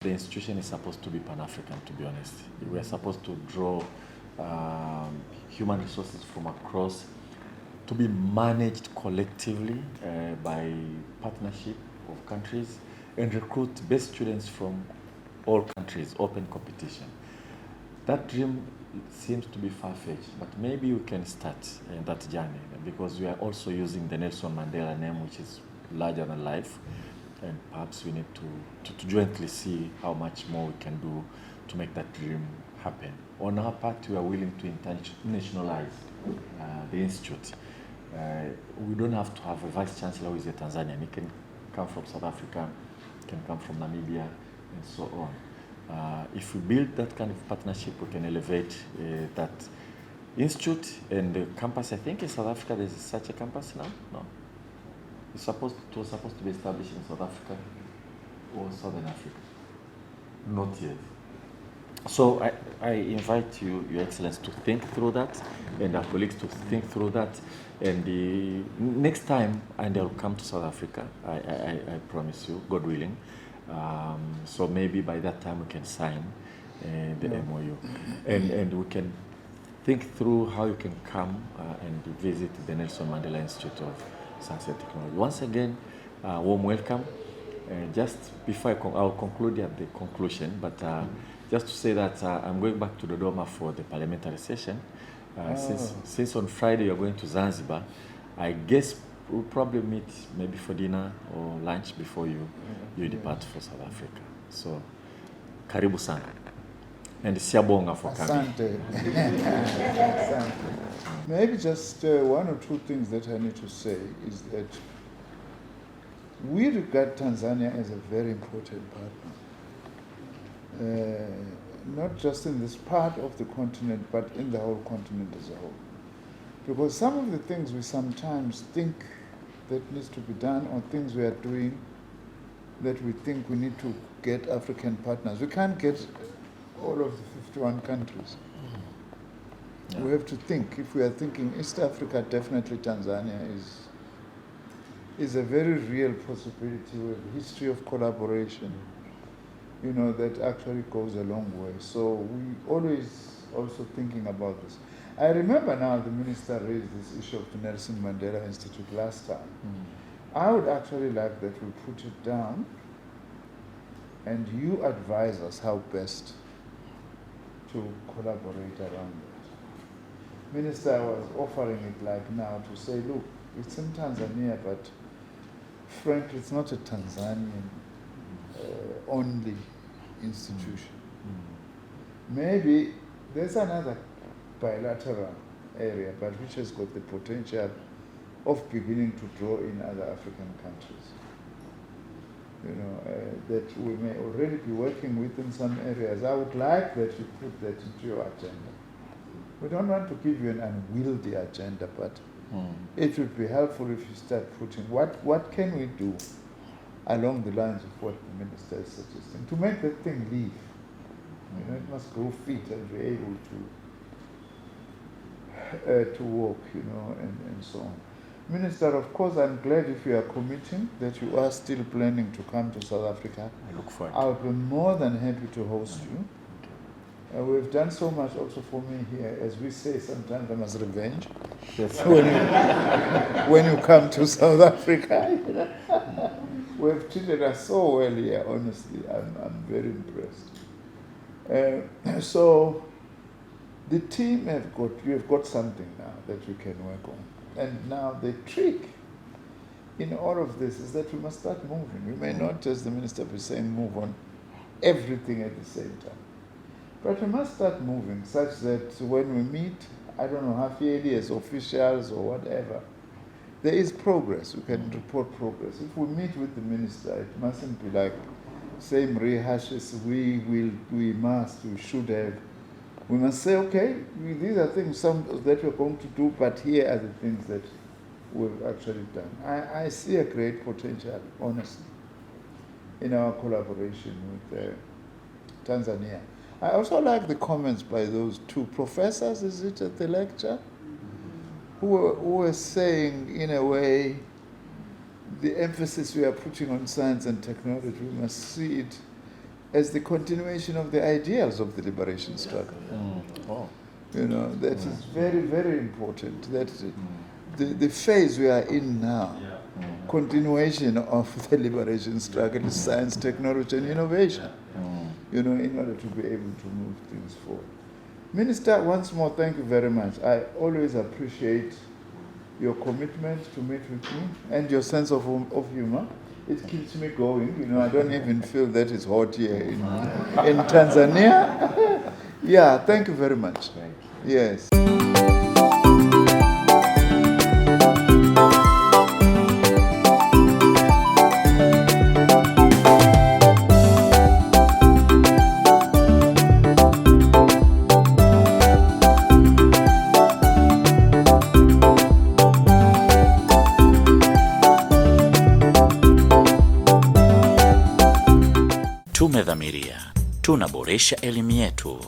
The institution is supposed to be Pan-African, to be honest. We are supposed to draw human resources from across to be managed collectively by partnership of countries and recruit best students from all countries, open competition. That dream seems to be far-fetched, but maybe we can start in that journey because we are also using the Nelson Mandela name, which is larger than life, and perhaps we need to jointly see how much more we can do to make that dream happen. On our part, we are willing to internationalize the institute. We don't have to have a vice chancellor who is a Tanzanian. He can come from South Africa, can come from Namibia, and so on. If we build that kind of partnership, we can elevate that institute and the campus. I think in South Africa there's such a campus now. No, it was supposed to be established in South Africa or Southern Africa. Not yet. So I invite you, Your Excellency, to think through that, and our colleagues to think through that. And the next time, and I'll come to South Africa, I promise you, God willing. So maybe by that time we can sign the MOU, and we can think through how you can come and visit the Nelson Mandela Institute of Science and Technology. Once again, warm welcome. Just before I'll conclude at the conclusion, but just to say that I'm going back to Dodoma for the parliamentary session. Since on Friday you're going to Zanzibar, I guess we'll probably meet maybe for dinner or lunch before you depart for South Africa. So, karibu sana. And siyabonga for coming. Asante. Asante. Maybe just one or two things that I need to say is that we regard Tanzania as a very important partner. Not just in this part of the continent, but in the whole continent as a whole. Because some of the things we sometimes think that needs to be done, or things we are doing that we think we need to get African partners. We can't get all of the 51 countries. Yeah. We have to think. If we are thinking East Africa, definitely Tanzania is a very real possibility with a history of collaboration, that actually goes a long way. So we always also thinking about this. I remember now the minister raised this issue of the Nelson Mandela Institute last time. I would actually like that we put it down and you advise us how best to collaborate around it. Minister was offering it like now to say, look, it's in Tanzania, but frankly, it's not a Tanzanian only institution. Maybe there's another bilateral area, but which has got the potential of beginning to draw in other African countries. That we may already be working with in some areas. I would like that you put that into your agenda. We don't want to give you an unwieldy agenda, but it would be helpful if you start putting what can we do along the lines of what the minister is suggesting to make that thing live. It must grow feet and be able to walk, and so on. Minister, of course, I'm glad if you are committing that you are still planning to come to South Africa. I look forward. I'll be more than happy to host you. We've done so much also for me here. As we say, sometimes I'm as revenge. Yes. when you come to South Africa, we've treated us so well here, honestly. I'm very impressed. So the team you have got something now that you can work on. And now the trick in all of this is that we must start moving. We may not, as the minister was saying, move on everything at the same time. But we must start moving such that when we meet, I don't know, half yearly as officials or whatever, there is progress. We can report progress. If we meet with the minister, it mustn't be like same rehashes, we should have. We must say, okay, these are things that we're going to do, but here are the things that we've actually done. I see a great potential, honestly, in our collaboration with Tanzania. I also like the comments by those two professors, is it, at the lecture, who were saying, in a way, the emphasis we are putting on science and technology, we must see it as the continuation of the ideals of the liberation struggle. Oh. You know, that is very, very important. That the phase we are in now, continuation of the liberation struggle is science, technology, and innovation, you know, in order to be able to move things forward. Minister, once more, thank you very much. I always appreciate your commitment to meet with me and your sense of humor. It keeps me going. You know, I don't even feel that it's hot here in Tanzania. Yeah, thank you very much. Thank you. Yes. Tumedhamiria, tunaboresha elimu yetu.